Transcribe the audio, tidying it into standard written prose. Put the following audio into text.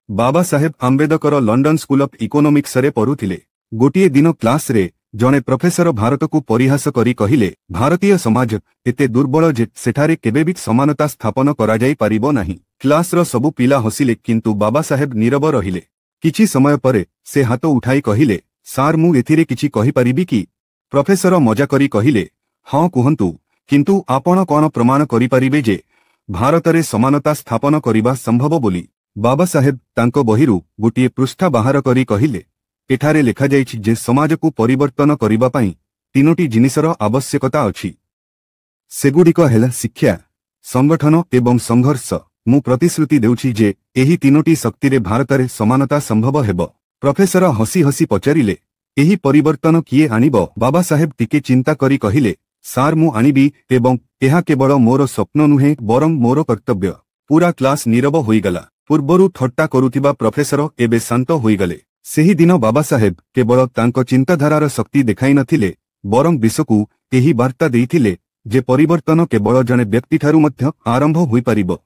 Baba Saheb Ambedkar London School of Economics रे पढ़ुथिले। गोटिए दिन क्लास रे जने प्रोफेसर भारत को परिहास करी कहिले, भारतीय समाज एते दुर्बल जे सेठारे केबेबी समानता स्थापन करा जाई परिबो नाही। क्लास रो सबु पिला हसिले किंतु बाबा साहेब नीरव रहिले। किछि समय परे से हाथ उठाई कहिले, सार मु एथिरे किछि कहि परिबि कि? प्रोफेसर मजा करी कहिले, हाँ कुहंतु, किंतु आपण कोन प्रमाण करि परिबे जे भारत रे समानता स्थापन करिबा संभव बोली? बाबा साहेब तांको बहिरु गोटिए पृष्ठा बाहर करी कहिले, एठारे लेखा जाइछि जे समाज को परिवर्तन करिबा पई तीनोटी जिनिसर आवश्यकता अछि। सेगुडिक हेला शिक्षा, संगठन एवं संघर्ष। मु प्रतिश्रुति देउछि जे एही तीनोटी शक्ति रे भारत रे समानता संभव हेबो। प्रोफेसर हसी हसी पचारिले, एही परिवर्तन किए आनिबो? बाबा साहेब टिके चिंता करी कहिले, सार मु आनिबी एवं एहा केवल मोर स्वप्न नुहे बरं मोर कर्तव्य। पूरा क्लास नीरव होईगला। पूर्वरु ठट्टा करुथिबा प्रोफेसर एबे शांत होईगले। सेही दिन बाबा साहेब केवल तांको चिंताधारार शक्ति देखाई नथिले, बरं विश्वकु एही वार्ता देइथिले जे परिवर्तन केवल जने व्यक्ति ठारू मध्य आरंभ होई परिबो।